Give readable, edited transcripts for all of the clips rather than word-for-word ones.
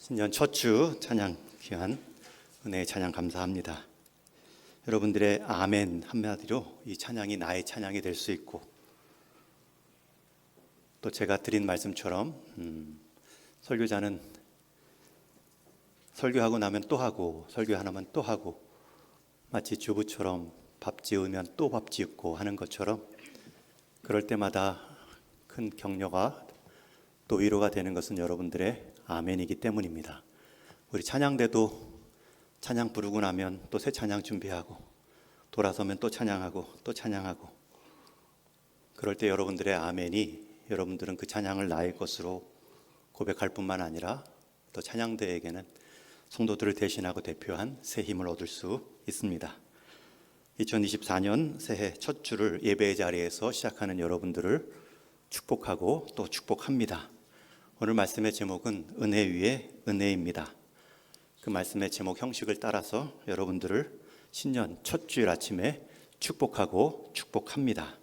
신년 첫 주 찬양 귀한 은혜의 찬양 감사합니다. 여러분들의 아멘 한마디로 이 찬양이 나의 찬양이 될 수 있고, 또 제가 드린 말씀처럼 설교자는 설교하고 나면 또 하고, 설교하면 또 하고, 마치 주부처럼 밥 지으면 또 밥 짓고 하는 것처럼 그럴 때마다 큰 격려가 또 위로가 되는 것은 여러분들의 아멘이기 때문입니다. 우리 찬양대도 찬양 부르고 나면 또 새 찬양 준비하고, 돌아서면 또 찬양하고 또 찬양하고, 그럴 때 여러분들의 아멘이, 여러분들은 그 찬양을 나의 것으로 고백할 뿐만 아니라 또 찬양대에게는 성도들을 대신하고 대표한 새 힘을 얻을 수 있습니다. 2024년 새해 첫 주를 예배의 자리에서 시작하는 여러분들을 축복하고 또 축복합니다. 오늘 말씀의 제목은 은혜 위에 은혜입니다. 그 말씀의 제목 형식을 따라서 여러분들을 신년 첫 주일 아침에 축복하고 축복합니다.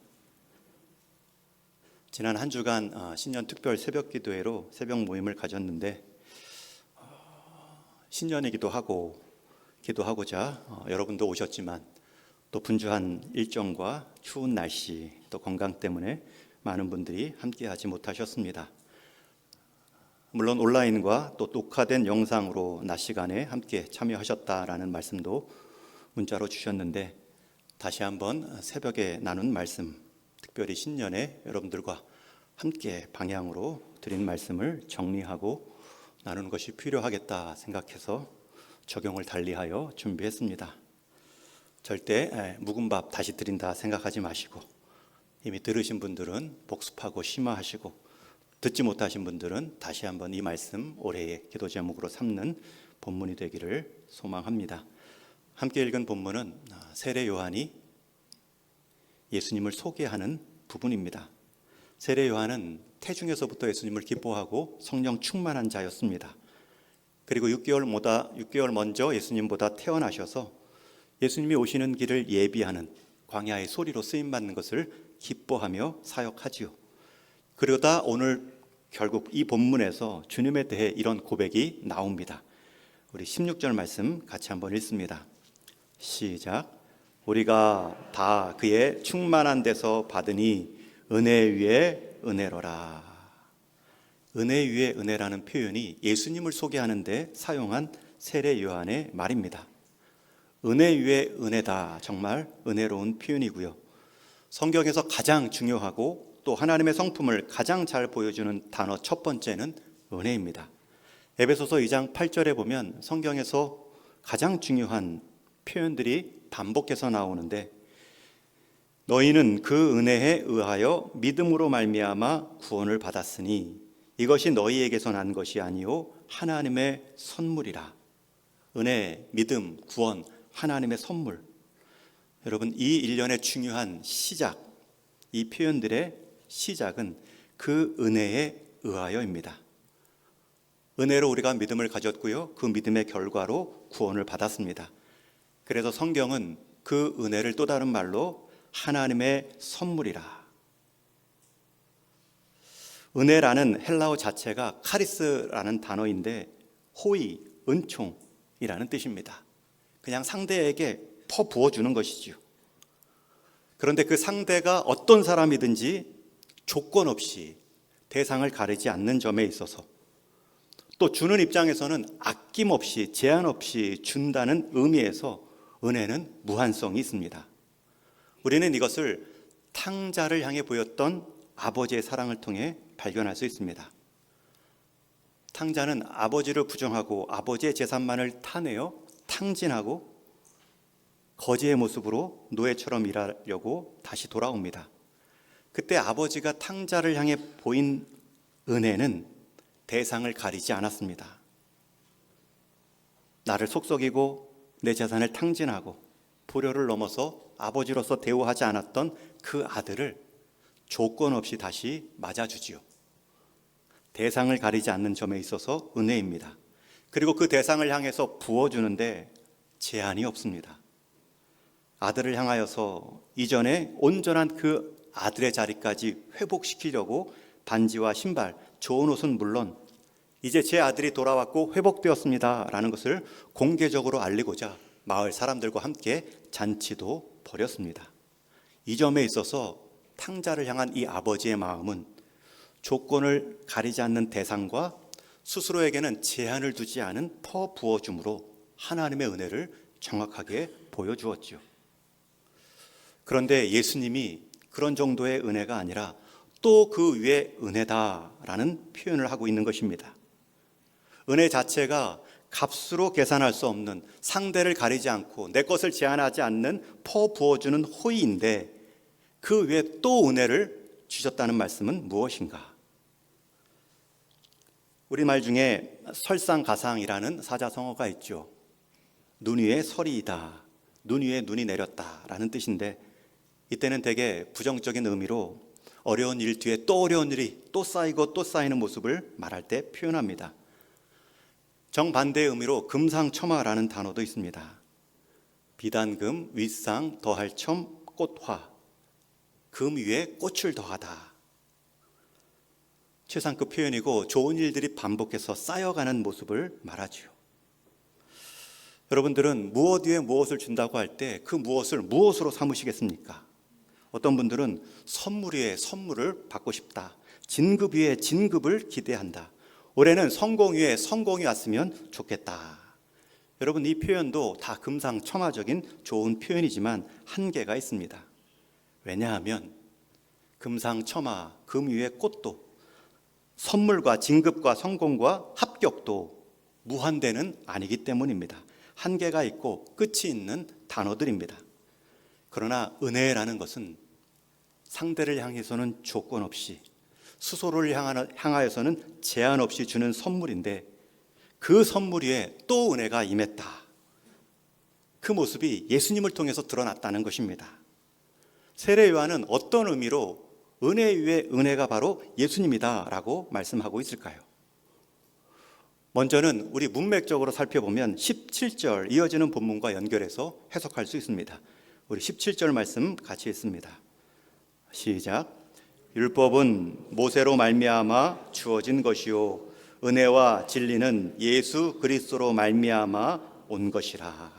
지난 한 주간 신년 특별 새벽 기도회로 새벽 모임을 가졌는데, 신년이기도 하고 기도하고자 여러분도 오셨지만 또 분주한 일정과 추운 날씨, 또 건강 때문에 많은 분들이 함께하지 못하셨습니다. 물론 온라인과 또 녹화된 영상으로 낮 시간에 함께 참여하셨다라는 말씀도 문자로 주셨는데, 다시 한번 새벽에 나눈 말씀, 특별히 신년에 여러분들과 함께 방향으로 드린 말씀을 정리하고 나누는 것이 필요하겠다 생각해서 적용을 달리하여 준비했습니다. 절대 묵은 밥 다시 드린다 생각하지 마시고, 이미 들으신 분들은 복습하고 심화하시고, 듣지 못하신 분들은 다시 한번 이 말씀 올해의 기도 제목으로 삼는 본문이 되기를 소망합니다. 함께 읽은 본문은 세례 요한이 예수님을 소개하는 부분입니다. 세례 요한은 태중에서부터 예수님을 기뻐하고 성령 충만한 자였습니다. 그리고 6개월 먼저 예수님보다 태어나셔서 예수님이 오시는 길을 예비하는 광야의 소리로 쓰임받는 것을 기뻐하며 사역하지요. 그러다 오늘 결국 이 본문에서 주님에 대해 이런 고백이 나옵니다. 우리 16절 말씀 같이 한번 읽습니다. 시작. 우리가 다 그의 충만한 데서 받으니 은혜 위에 은혜로라. 은혜 위에 은혜라는 표현이 예수님을 소개하는데 사용한 세례 요한의 말입니다. 은혜 위에 은혜다, 정말 은혜로운 표현이고요. 성경에서 가장 중요하고 또 하나님의 성품을 가장 잘 보여주는 단어 첫 번째는 은혜입니다. 에베소서 2장 8절에 보면 성경에서 가장 중요한 표현들이 반복해서 나오는데, 너희는 그 은혜에 의하여 믿음으로 말미암아 구원을 받았으니 이것이 너희에게서 난 것이 아니요 하나님의 선물이라. 은혜, 믿음, 구원, 하나님의 선물. 여러분, 이 일련의 중요한 시작, 이 표현들의 시작은 그 은혜에 의하여입니다. 은혜로 우리가 믿음을 가졌고요, 그 믿음의 결과로 구원을 받았습니다. 그래서 성경은 그 은혜를 또 다른 말로 하나님의 선물이라. 은혜라는 헬라어 자체가 카리스라는 단어인데 호의, 은총이라는 뜻입니다. 그냥 상대에게 퍼 부어주는 것이지요. 그런데 그 상대가 어떤 사람이든지 조건 없이 대상을 가리지 않는 점에 있어서, 또 주는 입장에서는 아낌없이 제한 없이 준다는 의미에서 은혜는 무한성이 있습니다. 우리는 이것을 탕자를 향해 보였던 아버지의 사랑을 통해 발견할 수 있습니다. 탕자는 아버지를 부정하고 아버지의 재산만을 타내어 탕진하고 거지의 모습으로 노예처럼 일하려고 다시 돌아옵니다. 그때 아버지가 탕자를 향해 보인 은혜는 대상을 가리지 않았습니다. 나를 속썩이고 내 재산을 탕진하고 불효를 넘어서 아버지로서 대우하지 않았던 그 아들을 조건 없이 다시 맞아주지요. 대상을 가리지 않는 점에 있어서 은혜입니다. 그리고 그 대상을 향해서 부어주는데 제한이 없습니다. 아들을 향하여서 이전에 온전한 그 아들의 자리까지 회복시키려고 반지와 신발, 좋은 옷은 물론 이제 제 아들이 돌아왔고 회복되었습니다 라는 것을 공개적으로 알리고자 마을 사람들과 함께 잔치도 벌였습니다. 이 점에 있어서 탕자를 향한 이 아버지의 마음은 조건을 가리지 않는 대상과 스스로에게는 제한을 두지 않은 퍼부어줌으로 하나님의 은혜를 정확하게 보여주었지요. 그런데 예수님이 그런 정도의 은혜가 아니라 또 그 위에 은혜다라는 표현을 하고 있는 것입니다. 은혜 자체가 값으로 계산할 수 없는, 상대를 가리지 않고 내 것을 제한하지 않는 퍼부어주는 호의인데 그 위에 또 은혜를 주셨다는 말씀은 무엇인가? 우리말 중에 설상가상이라는 사자성어가 있죠. 눈 위에 설이이다, 눈 위에 눈이 내렸다라는 뜻인데, 이때는 대개 부정적인 의미로 어려운 일 뒤에 또 어려운 일이 또 쌓이고 또 쌓이는 모습을 말할 때 표현합니다. 정반대의 의미로 금상첨화라는 단어도 있습니다. 비단금, 윗상, 더할 첨, 꽃화, 금 위에 꽃을 더하다. 최상급 표현이고 좋은 일들이 반복해서 쌓여가는 모습을 말하지요. 여러분들은 무엇 위에 무엇을 준다고 할 때 그 무엇을 무엇으로 삼으시겠습니까? 어떤 분들은 선물 위에 선물을 받고 싶다, 진급 위에 진급을 기대한다, 올해는 성공 위에 성공이 왔으면 좋겠다. 여러분, 이 표현도 다 금상첨화적인 좋은 표현이지만 한계가 있습니다. 왜냐하면 금상첨화, 금 위에 꽃도 선물과 진급과 성공과 합격도 무한대는 아니기 때문입니다. 한계가 있고 끝이 있는 단어들입니다. 그러나 은혜라는 것은 상대를 향해서는 조건 없이, 스스로를 향하여서는 제한 없이 주는 선물인데 그 선물 위에 또 은혜가 임했다. 그 모습이 예수님을 통해서 드러났다는 것입니다. 세례 요한은 어떤 의미로 은혜 위에 은혜가 바로 예수님이다라고 말씀하고 있을까요? 먼저는 우리 문맥적으로 살펴보면 17절 이어지는 본문과 연결해서 해석할 수 있습니다. 우리 17절 말씀 같이 읽습니다. 시작. 율법은 모세로 말미암아 주어진 것이요 은혜와 진리는 예수 그리스도로 말미암아 온 것이라.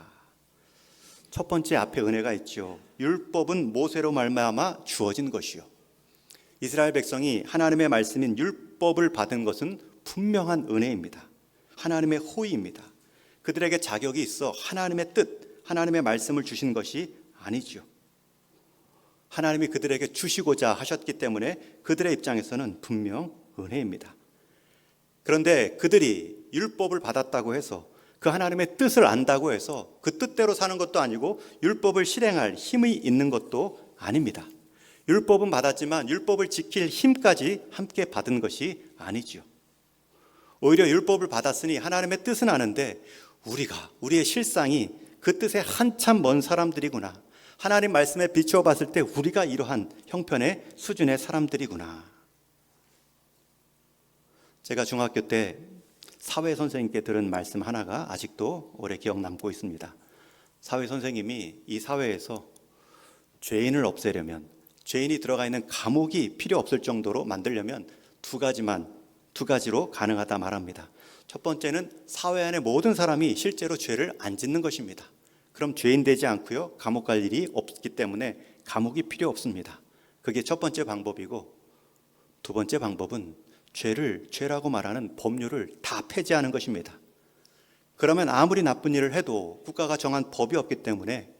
첫 번째 앞에 은혜가 있죠. 율법은 모세로 말미암아 주어진 것이요. 이스라엘 백성이 하나님의 말씀인 율법을 받은 것은 분명한 은혜입니다. 하나님의 호의입니다. 그들에게 자격이 있어 하나님의 뜻, 하나님의 말씀을 주신 것이 아니죠. 하나님이 그들에게 주시고자 하셨기 때문에 그들의 입장에서는 분명 은혜입니다. 그런데 그들이 율법을 받았다고 해서, 그 하나님의 뜻을 안다고 해서 그 뜻대로 사는 것도 아니고 율법을 실행할 힘이 있는 것도 아닙니다. 율법은 받았지만 율법을 지킬 힘까지 함께 받은 것이 아니지요. 오히려 율법을 받았으니 하나님의 뜻은 아는데 우리의 실상이 그 뜻에 한참 먼 사람들이구나, 하나님 말씀에 비추어 봤을 때 우리가 이러한 형편의 수준의 사람들이구나. 제가 중학교 때 사회 선생님께 들은 말씀 하나가 아직도 오래 기억 남고 있습니다. 사회 선생님이 이 사회에서 죄인을 없애려면, 죄인이 들어가 있는 감옥이 필요 없을 정도로 만들려면 두 가지로 가능하다 말합니다. 첫 번째는 사회 안의 모든 사람이 실제로 죄를 안 짓는 것입니다. 그럼 죄인 되지 않고요, 감옥 갈 일이 없기 때문에 감옥이 필요 없습니다. 그게 첫 번째 방법이고, 두 번째 방법은 죄라고 말하는 법률을 다 폐지하는 것입니다. 그러면 아무리 나쁜 일을 해도 국가가 정한 법이 없기 때문에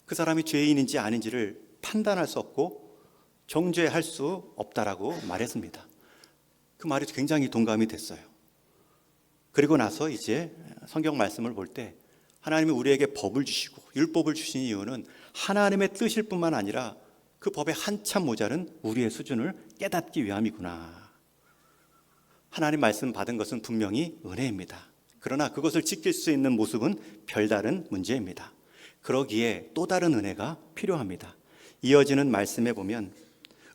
그 사람이 죄인인지 아닌지를 판단할 수 없고 정죄할 수 없다라고 말했습니다. 그 말이 굉장히 동감이 됐어요. 그리고 나서 이제 성경 말씀을 볼 때 하나님이 우리에게 법을 주시고 율법을 주신 이유는 하나님의 뜻일 뿐만 아니라 그 법에 한참 모자른 우리의 수준을 깨닫기 위함이구나. 하나님 말씀 받은 것은 분명히 은혜입니다. 그러나 그것을 지킬 수 있는 모습은 별다른 문제입니다. 그러기에 또 다른 은혜가 필요합니다. 이어지는 말씀에 보면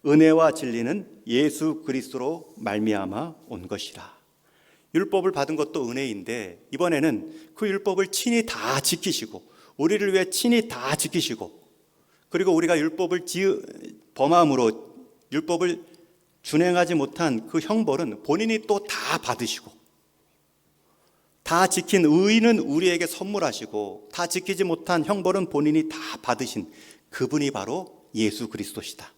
은혜와 진리는 예수 그리스도로 말미암아 온 것이라. 율법을 받은 것도 은혜인데 이번에는 그 율법을 친히 다 지키시고, 우리를 위해 친히 다 지키시고, 그리고 우리가 율법을 범함으로 율법을 준행하지 못한 그 형벌은 본인이 또 다 받으시고, 다 지킨 의는 우리에게 선물하시고 다 지키지 못한 형벌은 본인이 다 받으신 그분이 바로 예수 그리스도시다.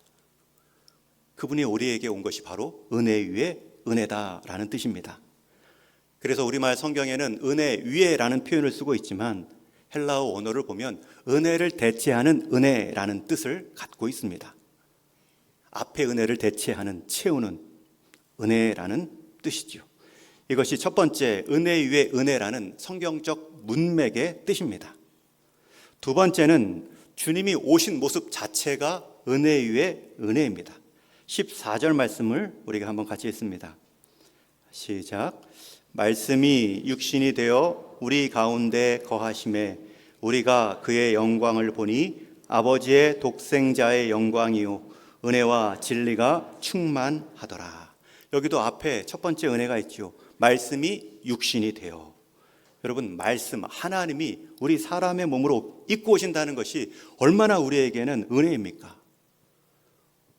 그분이 우리에게 온 것이 바로 은혜 위에 은혜다라는 뜻입니다. 그래서 우리말 성경에는 은혜 위에라는 표현을 쓰고 있지만 헬라어 원어를 보면 은혜를 대체하는 은혜라는 뜻을 갖고 있습니다. 앞에 은혜를 대체하는, 채우는 은혜라는 뜻이죠. 이것이 첫 번째 은혜 위에 은혜라는 성경적 문맥의 뜻입니다. 두 번째는 주님이 오신 모습 자체가 은혜 위에 은혜입니다. 14절 말씀을 우리가 한번 같이 읽습니다. 시작. 말씀이 육신이 되어 우리 가운데 거하심에 우리가 그의 영광을 보니 아버지의 독생자의 영광이요 은혜와 진리가 충만하더라. 여기도 앞에 첫 번째 은혜가 있죠. 말씀이 육신이 되어. 여러분, 말씀, 하나님이 우리 사람의 몸으로 입고 오신다는 것이 얼마나 우리에게는 은혜입니까?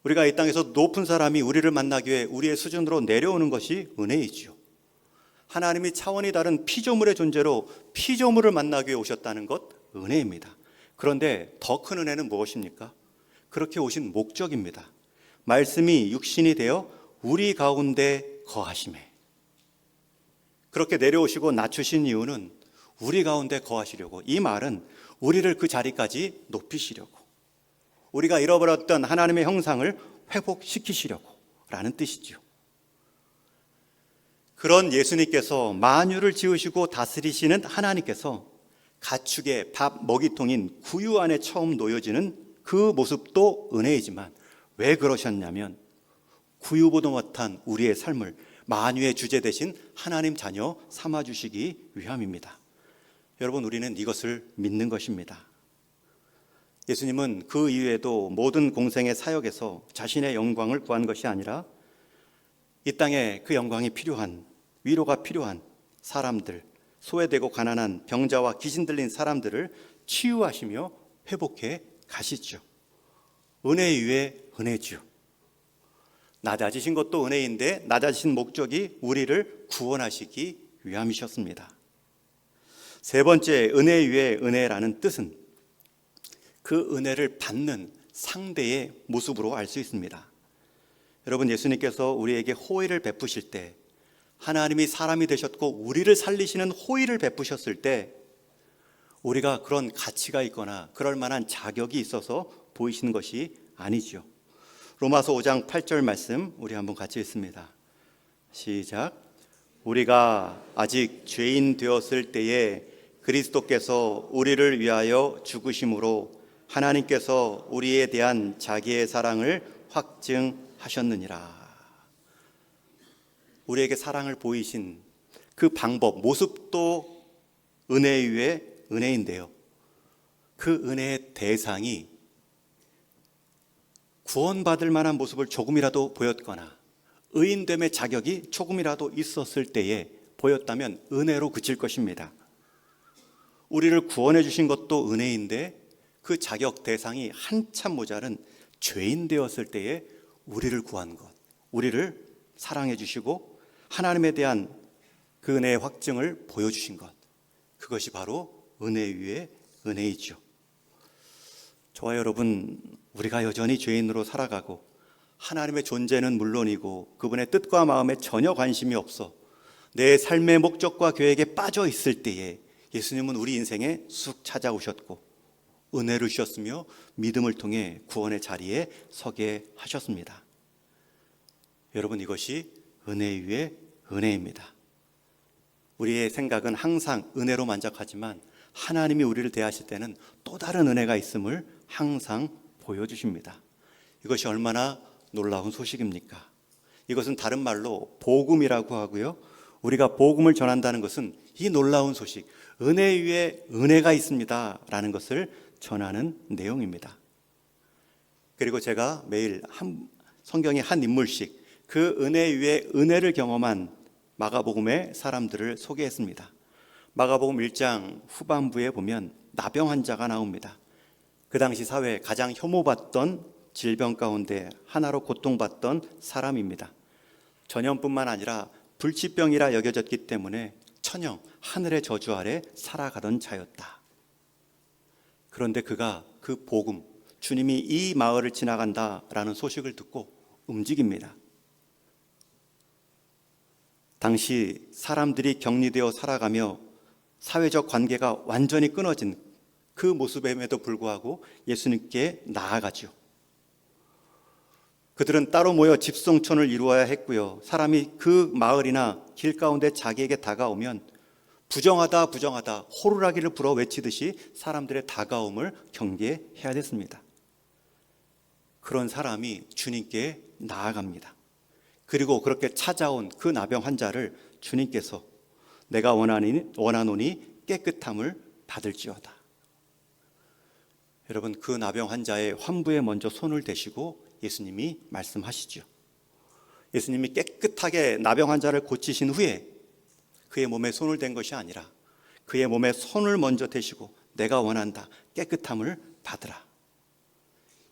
우리가 이 땅에서 높은 사람이 우리를 만나기 위해 우리의 수준으로 내려오는 것이 은혜이죠. 하나님이 차원이 다른 피조물의 존재로 피조물을 만나기 위해 오셨다는 것, 은혜입니다. 그런데 더 큰 은혜는 무엇입니까? 그렇게 오신 목적입니다. 말씀이 육신이 되어 우리 가운데 거하심에. 그렇게 내려오시고 낮추신 이유는 우리 가운데 거하시려고, 이 말은 우리를 그 자리까지 높이시려고, 우리가 잃어버렸던 하나님의 형상을 회복시키시려고 라는 뜻이죠. 그런 예수님께서 만유를 지으시고 다스리시는 하나님께서 가축의 밥 먹이통인 구유 안에 처음 놓여지는 그 모습도 은혜이지만 왜 그러셨냐면 구유보도 못한 우리의 삶을 만유의 주제 대신 하나님 자녀 삼아주시기 위함입니다. 여러분, 우리는 이것을 믿는 것입니다. 예수님은 그 이후에도 모든 공생의 사역에서 자신의 영광을 구한 것이 아니라 이 땅에 그 영광이 필요한, 위로가 필요한 사람들, 소외되고 가난한 병자와 귀신 들린 사람들을 치유하시며 회복해 가시죠. 은혜 위에 은혜죠. 낮아지신 것도 은혜인데 낮아지신 목적이 우리를 구원하시기 위함이셨습니다. 세 번째, 은혜 위에 은혜라는 뜻은 그 은혜를 받는 상대의 모습으로 알 수 있습니다. 여러분, 예수님께서 우리에게 호의를 베푸실 때, 하나님이 사람이 되셨고 우리를 살리시는 호의를 베푸셨을 때 우리가 그런 가치가 있거나 그럴 만한 자격이 있어서 보이시는 것이 아니죠. 로마서 5장 8절 말씀 우리 한번 같이 읽습니다. 시작. 우리가 아직 죄인 되었을 때에 그리스도께서 우리를 위하여 죽으심으로 하나님께서 우리에 대한 자기의 사랑을 확증하셨느니라. 우리에게 사랑을 보이신 그 방법, 모습도 은혜 위에 은혜인데요. 그 은혜의 대상이 구원받을 만한 모습을 조금이라도 보였거나 의인됨의 자격이 조금이라도 있었을 때에 보였다면 은혜로 그칠 것입니다. 우리를 구원해 주신 것도 은혜인데 그 자격 대상이 한참 모자른 죄인 되었을 때에 우리를 구한 것, 우리를 사랑해 주시고 하나님에 대한 그 은혜의 확증을 보여주신 것, 그것이 바로 은혜 위에 은혜이죠. 저와 여러분, 우리가 여전히 죄인으로 살아가고 하나님의 존재는 물론이고 그분의 뜻과 마음에 전혀 관심이 없어 내 삶의 목적과 계획에 빠져 있을 때에 예수님은 우리 인생에 쑥 찾아오셨고 은혜를 주셨으며 믿음을 통해 구원의 자리에 서게 하셨습니다. 여러분, 이것이 은혜 위에 은혜입니다. 우리의 생각은 항상 은혜로 만족하지만 하나님이 우리를 대하실 때는 또 다른 은혜가 있음을 항상 보여주십니다. 이것이 얼마나 놀라운 소식입니까? 이것은 다른 말로 복음이라고 하고요. 우리가 복음을 전한다는 것은 이 놀라운 소식, 은혜 위에 은혜가 있습니다 라는 것을 전하는 내용입니다. 그리고 제가 매일 성경의 한 인물씩 그 은혜 위에 은혜를 경험한 마가복음의 사람들을 소개했습니다. 마가복음 1장 후반부에 보면 나병 환자가 나옵니다. 그 당시 사회에 가장 혐오받던 질병 가운데 하나로 고통받던 사람입니다. 전염뿐만 아니라 불치병이라 여겨졌기 때문에 천형, 하늘의 저주 아래 살아가던 자였다. 그런데 그가 그 복음, 주님이 이 마을을 지나간다라는 소식을 듣고 움직입니다. 당시 사람들이 격리되어 살아가며 사회적 관계가 완전히 끊어진 그 모습임에도 불구하고 예수님께 나아가죠. 그들은 따로 모여 집성촌을 이루어야 했고요. 사람이 그 마을이나 길 가운데 자기에게 다가오면 부정하다 부정하다 호루라기를 불어 외치듯이 사람들의 다가옴을 경계해야 됐습니다. 그런 사람이 주님께 나아갑니다. 그리고 그렇게 찾아온 그 나병 환자를 주님께서 내가 원하노니 깨끗함을 받을지어다. 여러분, 그 나병 환자의 환부에 먼저 손을 대시고 예수님이 말씀하시죠. 예수님이 깨끗하게 나병 환자를 고치신 후에 그의 몸에 손을 댄 것이 아니라 그의 몸에 손을 먼저 대시고 내가 원한다, 깨끗함을 받으라.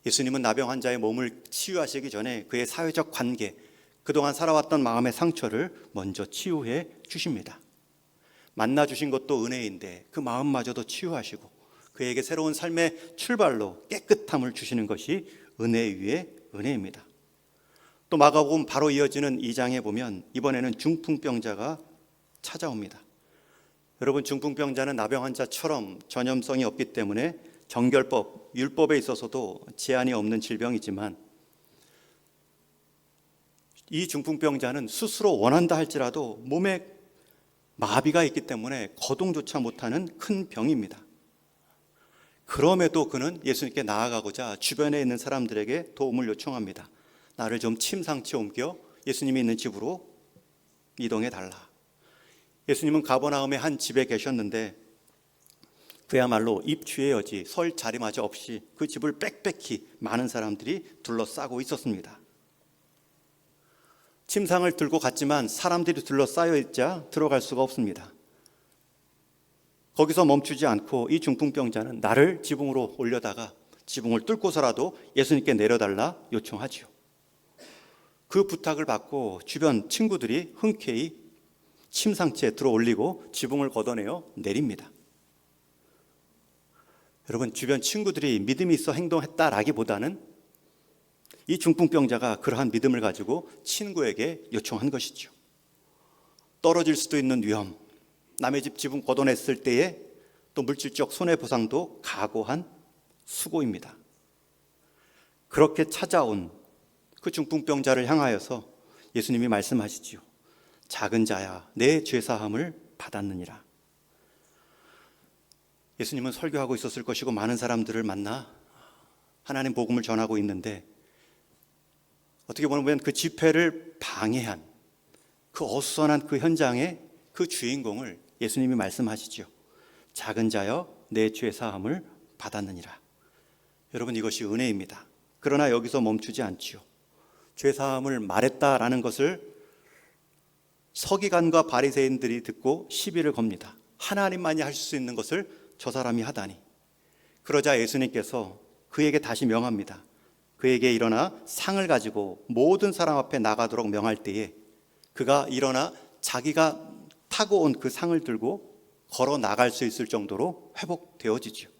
예수님은 나병 환자의 몸을 치유하시기 전에 그의 사회적 관계, 그동안 살아왔던 마음의 상처를 먼저 치유해 주십니다. 만나 주신 것도 은혜인데 그 마음마저도 치유하시고 그에게 새로운 삶의 출발로 깨끗함을 주시는 것이 은혜 위에 은혜입니다. 또 마가복음 바로 이어지는 2장에 보면 이번에는 중풍병자가 찾아옵니다. 여러분, 중풍병자는 나병 환자처럼 전염성이 없기 때문에 정결법, 율법에 있어서도 제한이 없는 질병이지만 이 중풍병자는 스스로 원한다 할지라도 몸에 마비가 있기 때문에 거동조차 못하는 큰 병입니다. 그럼에도 그는 예수님께 나아가고자 주변에 있는 사람들에게 도움을 요청합니다. 나를 좀 침상치에 옮겨 예수님이 있는 집으로 이동해 달라. 예수님은 가버나움의 한 집에 계셨는데 그야말로 입추의 여지, 설 자리마저 없이 그 집을 빽빽히 많은 사람들이 둘러싸고 있었습니다. 침상을 들고 갔지만 사람들이 둘러싸여 있자 들어갈 수가 없습니다. 거기서 멈추지 않고 이 중풍병자는 나를 지붕으로 올려다가 지붕을 뚫고서라도 예수님께 내려달라 요청하지요. 그 부탁을 받고 주변 친구들이 흔쾌히 침상치에 들어 올리고 지붕을 걷어내어 내립니다. 여러분, 주변 친구들이 믿음이 있어 행동했다라기보다는 이 중풍병자가 그러한 믿음을 가지고 친구에게 요청한 것이죠. 떨어질 수도 있는 위험, 남의 집 지붕 걷어냈을 때에 또 물질적 손해보상도 각오한 수고입니다. 그렇게 찾아온 그 중풍병자를 향하여서 예수님이 말씀하시지요. 작은 자야, 내 죄사함을 받았느니라. 예수님은 설교하고 있었을 것이고 많은 사람들을 만나 하나님 복음을 전하고 있는데 어떻게 보면 그 집회를 방해한 그 어수선한 그 현장의 그 주인공을 예수님이 말씀하시죠. 작은 자여, 내 죄사함을 받았느니라. 여러분, 이것이 은혜입니다. 그러나 여기서 멈추지 않지요. 죄사함을 말했다라는 것을 서기관과 바리새인들이 듣고 시비를 겁니다. 하나님만이 할 수 있는 것을 저 사람이 하다니. 그러자 예수님께서 그에게 다시 명합니다. 그에게 일어나 상을 가지고 모든 사람 앞에 나가도록 명할 때에 그가 일어나 자기가 타고 온 그 상을 들고 걸어 나갈 수 있을 정도로 회복되어지죠.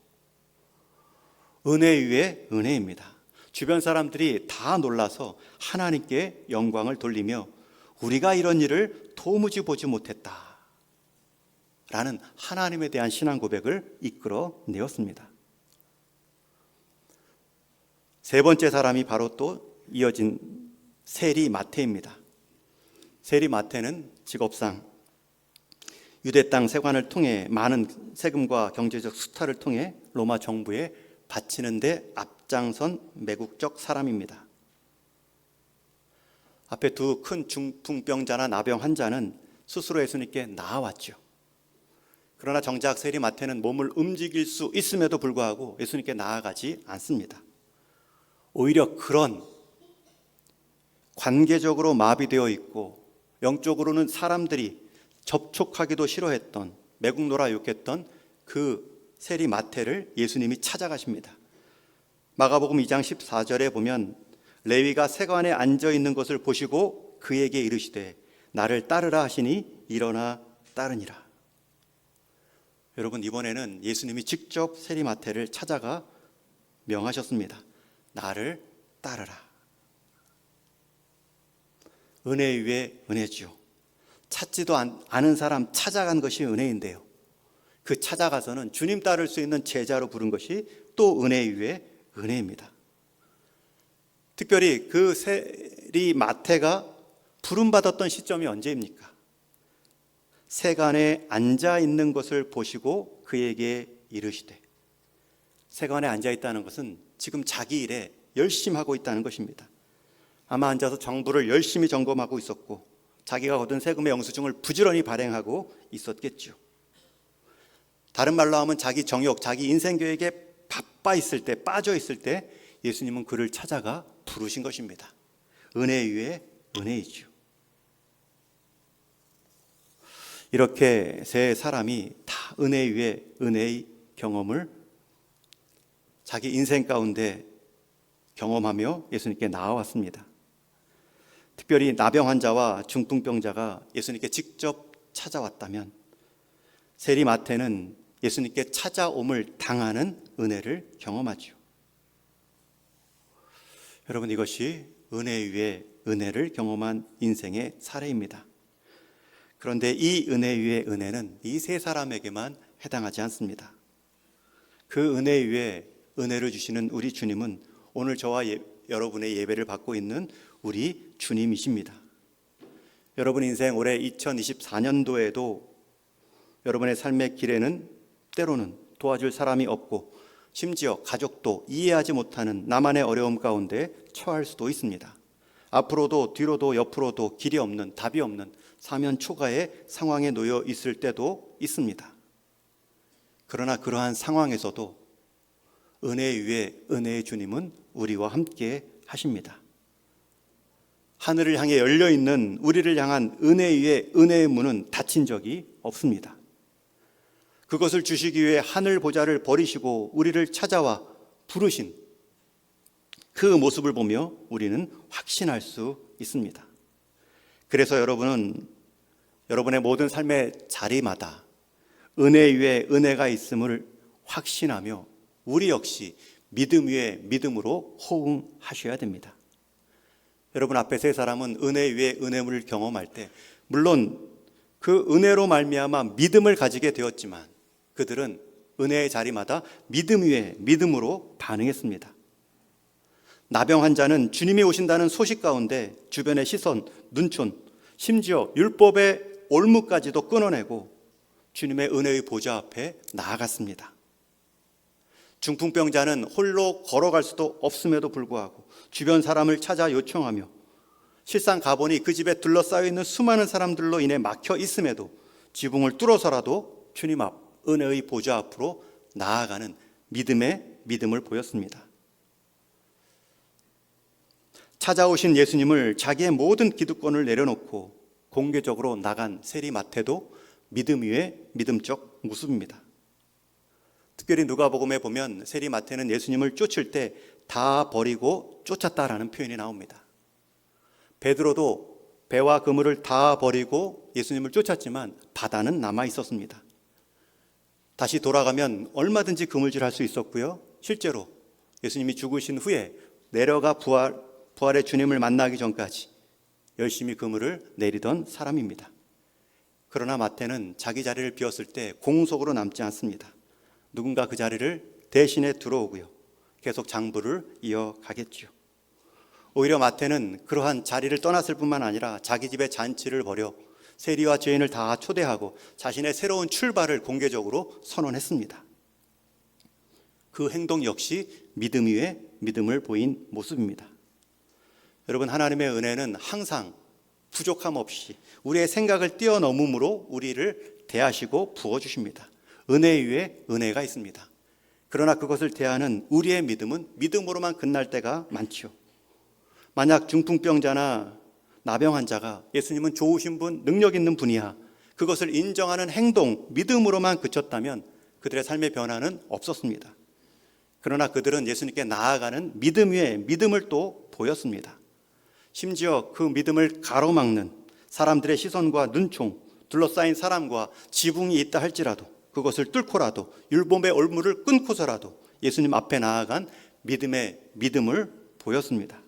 은혜 위에 은혜입니다. 주변 사람들이 다 놀라서 하나님께 영광을 돌리며 우리가 이런 일을 도무지 보지 못했다 라는 하나님에 대한 신앙 고백을 이끌어내었습니다. 세 번째 사람이 바로 또 이어진 세리 마태입니다. 세리 마태는 직업상 유대 땅 세관을 통해 많은 세금과 경제적 수탈을 통해 로마 정부에 바치는 데 앞장선 매국적 사람입니다. 앞에 두 큰 중풍병자나 나병 환자는 스스로 예수님께 나아왔죠. 그러나 정작 세리 마태는 몸을 움직일 수 있음에도 불구하고 예수님께 나아가지 않습니다. 오히려 그런 관계적으로 마비되어 있고 영적으로는 사람들이 접촉하기도 싫어했던, 매국노라 욕했던 그 세리 마태를 예수님이 찾아가십니다. 마가복음 2장 14절에 보면 레위가 세관에 앉아 있는 것을 보시고 그에게 이르시되 나를 따르라 하시니 일어나 따르니라. 여러분, 이번에는 예수님이 직접 세리마태를 찾아가 명하셨습니다. 나를 따르라. 은혜 위에 은혜지요. 찾지도 않은 사람 찾아간 것이 은혜인데요, 그 찾아가서는 주님 따를 수 있는 제자로 부른 것이 또 은혜 위에 은혜입니다. 특별히 그 세리마태가 부름받았던 시점이 언제입니까? 세간에 앉아 있는 것을 보시고 그에게 이르시되. 세간에 앉아 있다는 것은 지금 자기 일에 열심히 하고 있다는 것입니다. 아마 앉아서 정부를 열심히 점검하고 있었고 자기가 거둔 세금의 영수증을 부지런히 발행하고 있었겠죠. 다른 말로 하면 자기 정욕, 자기 인생 계획에 바빠 있을 때, 빠져 있을 때 예수님은 그를 찾아가 부르신 것입니다. 은혜 위에 은혜이죠. 이렇게 세 사람이 다 은혜 위에 은혜의 경험을 자기 인생 가운데 경험하며 예수님께 나아왔습니다. 특별히 나병 환자와 중풍병자가 예수님께 직접 찾아왔다면 세리마태는 예수님께 찾아옴을 당하는 은혜를 경험하죠. 여러분, 이것이 은혜 위에 은혜를 경험한 인생의 사례입니다. 그런데 이 은혜 위에 은혜는 이 세 사람에게만 해당하지 않습니다. 그 은혜 위에 은혜를 주시는 우리 주님은 오늘 저와 여러분의 예배를 받고 있는 우리 주님이십니다. 여러분 인생 올해 2024년도에도 여러분의 삶의 길에는 때로는 도와줄 사람이 없고 심지어 가족도 이해하지 못하는 나만의 어려움 가운데 처할 수도 있습니다. 앞으로도 뒤로도 옆으로도 길이 없는, 답이 없는 사면 초가의 상황에 놓여 있을 때도 있습니다. 그러나 그러한 상황에서도 은혜 위에 은혜의 주님은 우리와 함께 하십니다. 하늘을 향해 열려있는 우리를 향한 은혜 위에 은혜의 문은 닫힌 적이 없습니다. 그것을 주시기 위해 하늘 보좌를 버리시고 우리를 찾아와 부르신 그 모습을 보며 우리는 확신할 수 있습니다. 그래서 여러분은 여러분의 모든 삶의 자리마다 은혜 위에 은혜가 있음을 확신하며 우리 역시 믿음 위에 믿음으로 호응하셔야 됩니다. 여러분 앞에 세 사람은 은혜 위에 은혜를 경험할 때 물론 그 은혜로 말미암아 믿음을 가지게 되었지만 그들은 은혜의 자리마다 믿음 위에 믿음으로 반응했습니다. 나병 환자는 주님이 오신다는 소식 가운데 주변의 시선, 눈촌, 심지어 율법의 올무까지도 끊어내고 주님의 은혜의 보좌 앞에 나아갔습니다. 중풍병자는 홀로 걸어갈 수도 없음에도 불구하고 주변 사람을 찾아 요청하며 실상 가보니 그 집에 둘러싸여 있는 수많은 사람들로 인해 막혀 있음에도 지붕을 뚫어서라도 주님 앞 은혜의 보좌 앞으로 나아가는 믿음의 믿음을 보였습니다. 찾아오신 예수님을 자기의 모든 기득권을 내려놓고 공개적으로 나간 세리마태도 믿음 위에 믿음적 모습입니다. 특별히 누가복음에 보면 세리마태는 예수님을 쫓을 때 다 버리고 쫓았다라는 표현이 나옵니다. 베드로도 배와 그물을 다 버리고 예수님을 쫓았지만 바다는 남아 있었습니다. 다시 돌아가면 얼마든지 그물질할 수 있었고요. 실제로 예수님이 죽으신 후에 내려가 부활의 주님을 만나기 전까지 열심히 그물을 내리던 사람입니다. 그러나 마태는 자기 자리를 비웠을 때 공속으로 남지 않습니다. 누군가 그 자리를 대신에 들어오고요. 계속 장부를 이어가겠죠. 오히려 마태는 그러한 자리를 떠났을 뿐만 아니라 자기 집의 잔치를 벌여 세리와 죄인을 다 초대하고 자신의 새로운 출발을 공개적으로 선언했습니다. 그 행동 역시 믿음 위에 믿음을 보인 모습입니다. 여러분, 하나님의 은혜는 항상 부족함 없이 우리의 생각을 뛰어넘음으로 우리를 대하시고 부어주십니다. 은혜 위에 은혜가 있습니다. 그러나 그것을 대하는 우리의 믿음은 믿음으로만 끝날 때가 많죠. 만약 중풍병자나 나병 환자가 예수님은 좋으신 분, 능력 있는 분이야, 그것을 인정하는 행동, 믿음으로만 그쳤다면 그들의 삶의 변화는 없었습니다. 그러나 그들은 예수님께 나아가는 믿음 위에 믿음을 또 보였습니다. 심지어 그 믿음을 가로막는 사람들의 시선과 눈총, 둘러싸인 사람과 지붕이 있다 할지라도 그것을 뚫고라도 율법의 올무를 끊고서라도 예수님 앞에 나아간 믿음을 보였습니다.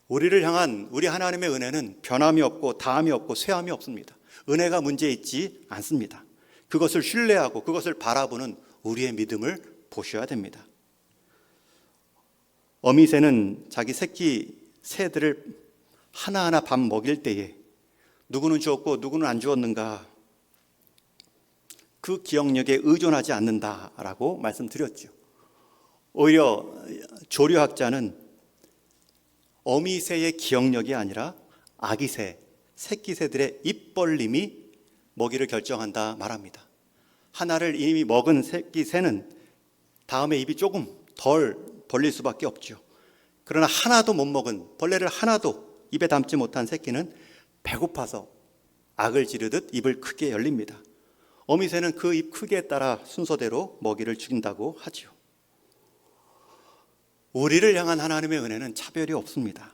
우리를 향한 우리 하나님의 은혜는 변함이 없고 다함이 없고 쇠함이 없습니다. 은혜가 문제 있지 않습니다. 그것을 신뢰하고 그것을 바라보는 우리의 믿음을 보셔야 됩니다. 어미새는 자기 새끼 새들을 하나하나 밥 먹일 때에 누구는 주었고 누구는 안 주었는가, 그 기억력에 의존하지 않는다라고 말씀드렸죠. 오히려 조류학자는 어미새의 기억력이 아니라 아기새, 새끼새들의 입벌림이 먹이를 결정한다 말합니다. 하나를 이미 먹은 새끼새는 다음에 입이 조금 덜 벌릴 수밖에 없죠. 그러나 하나도 못 먹은, 벌레를 하나도 입에 담지 못한 새끼는 배고파서 악을 지르듯 입을 크게 열립니다. 어미새는 그 입 크기에 따라 순서대로 먹이를 죽인다고 하죠. 우리를 향한 하나님의 은혜는 차별이 없습니다.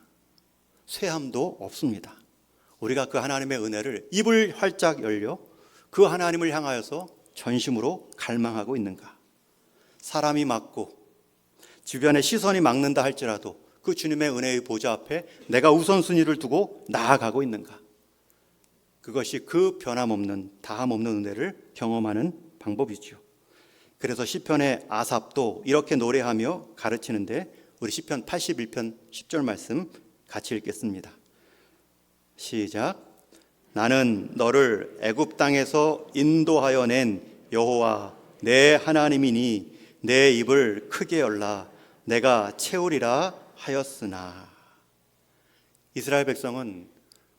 쇠함도 없습니다. 우리가 그 하나님의 은혜를 입을 활짝 열려 그 하나님을 향하여서 전심으로 갈망하고 있는가? 사람이 막고 주변의 시선이 막는다 할지라도 그 주님의 은혜의 보좌 앞에 내가 우선순위를 두고 나아가고 있는가? 그것이 그 변함없는 다함없는 은혜를 경험하는 방법이죠. 그래서 시편의 아삽도 이렇게 노래하며 가르치는데, 우리 시편 81편 10절 말씀 같이 읽겠습니다. 시작. 나는 너를 애굽 땅에서 인도하여 낸 여호와 내 하나님이니 내 입을 크게 열라 내가 채우리라 하였으나. 이스라엘 백성은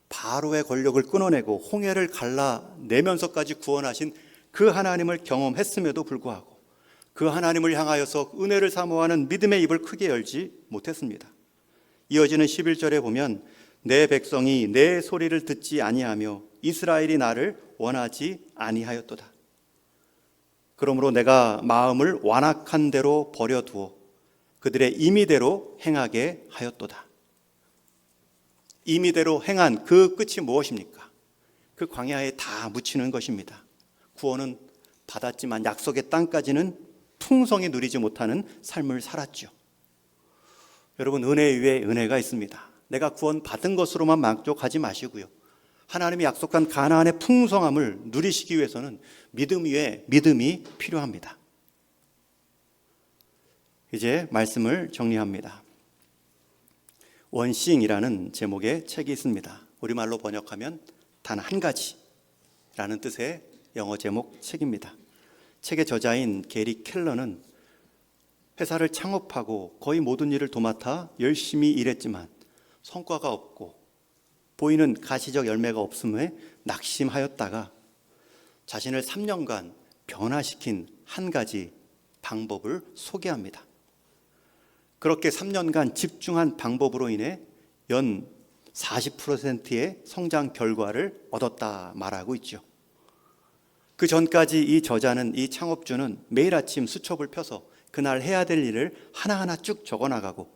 바로의 권력을 끊어내고 홍해를 갈라내면서까지 구원하신 그 하나님을 경험했음에도 불구하고 그 하나님을 향하여서 은혜를 사모하는 믿음의 입을 크게 열지 못했습니다. 이어지는 11절에 보면 내 백성이 내 소리를 듣지 아니하며 이스라엘이 나를 원하지 아니하였도다. 그러므로 내가 마음을 완악한 대로 버려두어 그들의 임의대로 행하게 하였도다. 임의대로 행한 그 끝이 무엇입니까? 그 광야에 다 묻히는 것입니다. 구원은 받았지만 약속의 땅까지는 풍성히 누리지 못하는 삶을 살았죠. 여러분, 은혜 위에 은혜가 있습니다. 내가 구원 받은 것으로만 만족하지 마시고요, 하나님이 약속한 가나안의 풍성함을 누리시기 위해서는 믿음 위에 믿음이 필요합니다. 이제 말씀을 정리합니다. 원싱이라는 제목의 책이 있습니다. 우리말로 번역하면 단 한 가지라는 뜻의 영어 제목 책입니다. 책의 저자인 게리 켈러는 회사를 창업하고 거의 모든 일을 도맡아 열심히 일했지만 성과가 없고 보이는 가시적 열매가 없음에 낙심하였다가 자신을 3년간 변화시킨 한 가지 방법을 소개합니다. 그렇게 3년간 집중한 방법으로 인해 연 40%의 성장 결과를 얻었다 말하고 있죠. 그 전까지 이 저자는, 이 창업주는 매일 아침 수첩을 펴서 그날 해야 될 일을 하나하나 쭉 적어나가고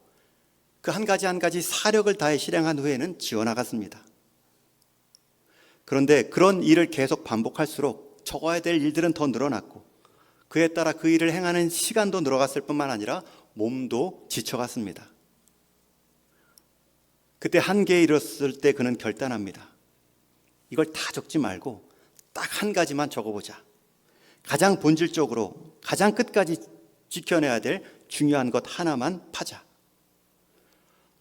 그 한 가지 한 가지 사력을 다해 실행한 후에는 지어나갔습니다. 그런데 그런 일을 계속 반복할수록 적어야 될 일들은 더 늘어났고 그에 따라 그 일을 행하는 시간도 늘어갔을 뿐만 아니라 몸도 지쳐갔습니다. 그때 한계에 이르렀을 때 그는 결단합니다. 이걸 다 적지 말고 딱 한 가지만 적어보자. 가장 본질적으로 가장 끝까지 지켜내야 될 중요한 것 하나만 파자.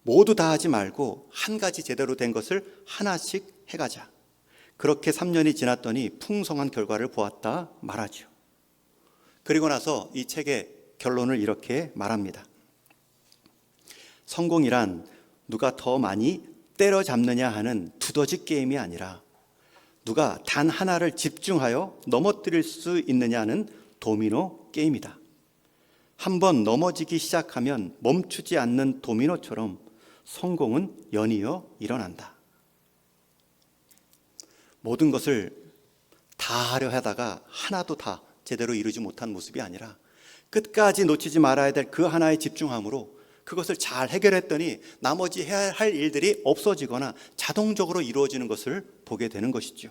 모두 다 하지 말고 한 가지 제대로 된 것을 하나씩 해가자. 그렇게 3년이 지났더니 풍성한 결과를 보았다 말하죠. 그리고 나서 이 책의 결론을 이렇게 말합니다. 성공이란 누가 더 많이 때려잡느냐 하는 두더지 게임이 아니라 누가 단 하나를 집중하여 넘어뜨릴 수 있느냐는 도미노 게임이다. 한번 넘어지기 시작하면 멈추지 않는 도미노처럼 성공은 연이어 일어난다. 모든 것을 다 하려 하다가 하나도 다 제대로 이루지 못한 모습이 아니라 끝까지 놓치지 말아야 될 그 하나에 집중함으로 그것을 잘 해결했더니 나머지 해야 할 일들이 없어지거나 자동적으로 이루어지는 것을 보게 되는 것이죠.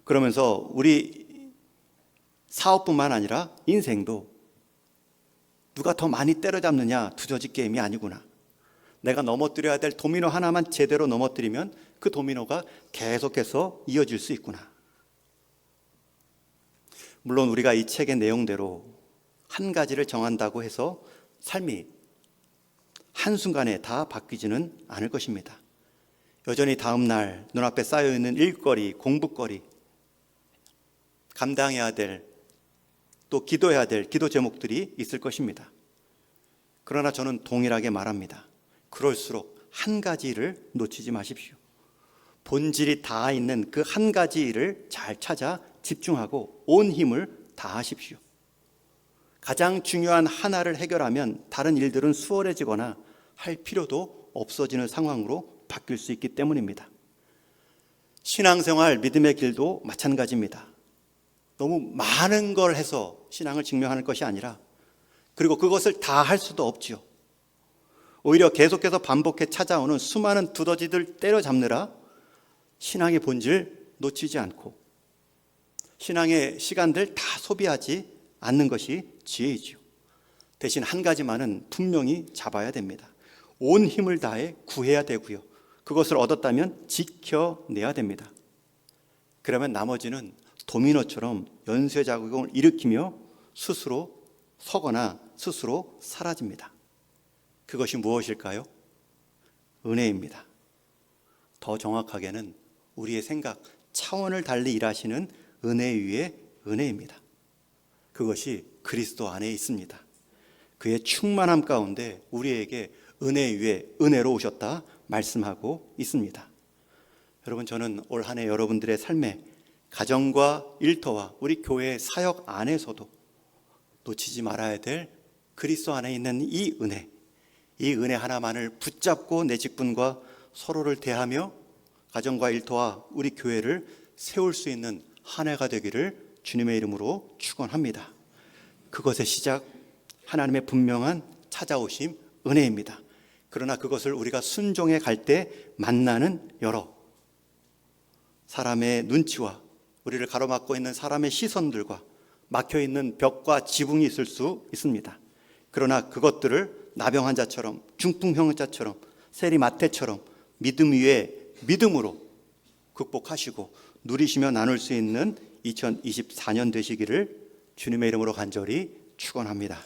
그러면서 우리 사업뿐만 아니라 인생도 누가 더 많이 때려잡느냐 두더지 게임이 아니구나. 내가 넘어뜨려야 될 도미노 하나만 제대로 넘어뜨리면 그 도미노가 계속해서 이어질 수 있구나. 물론 우리가 이 책의 내용대로 한 가지를 정한다고 해서 삶이 한순간에 다 바뀌지는 않을 것입니다. 여전히 다음날 눈앞에 쌓여있는 일거리, 공부거리, 감당해야 될, 또 기도해야 될 기도 제목들이 있을 것입니다. 그러나 저는 동일하게 말합니다. 그럴수록 한 가지 일을 놓치지 마십시오. 본질이 다 있는 그 한 가지 일을 잘 찾아 집중하고 온 힘을 다하십시오. 가장 중요한 하나를 해결하면 다른 일들은 수월해지거나 할 필요도 없어지는 상황으로 바뀔 수 있기 때문입니다. 신앙생활, 믿음의 길도 마찬가지입니다. 너무 많은 걸 해서 신앙을 증명하는 것이 아니라, 그리고 그것을 다 할 수도 없지요. 오히려 계속해서 반복해 찾아오는 수많은 두더지들 때려잡느라 신앙의 본질 놓치지 않고 신앙의 시간들 다 소비하지 않는 것이 지혜이지요. 대신 한 가지만은 분명히 잡아야 됩니다. 온 힘을 다해 구해야 되고요. 그것을 얻었다면 지켜내야 됩니다. 그러면 나머지는 도미노처럼 연쇄작용을 일으키며 스스로 서거나 스스로 사라집니다. 그것이 무엇일까요? 은혜입니다. 더 정확하게는 우리의 생각, 차원을 달리 일하시는 은혜 위의 은혜입니다. 그것이 그리스도 안에 있습니다. 그의 충만함 가운데 우리에게 은혜 위에 은혜로 오셨다 말씀하고 있습니다. 여러분, 저는 올 한 해 여러분들의 삶에 가정과 일터와 우리 교회의 사역 안에서도 놓치지 말아야 될 그리스도 안에 있는 이 은혜 하나만을 붙잡고 내 직분과 서로를 대하며 가정과 일터와 우리 교회를 세울 수 있는 한 해가 되기를 주님의 이름으로 축원합니다. 그것의 시작, 하나님의 분명한 찾아오심, 은혜입니다. 그러나 그것을 우리가 순종해 갈 때 만나는 여러 사람의 눈치와 우리를 가로막고 있는 사람의 시선들과 막혀있는 벽과 지붕이 있을 수 있습니다. 그러나 그것들을 나병환자처럼, 중풍형자처럼, 세리마태처럼 믿음 위에 믿음으로 극복하시고 누리시며 나눌 수 있는 2024년 되시기를 주님의 이름으로 간절히 축원합니다.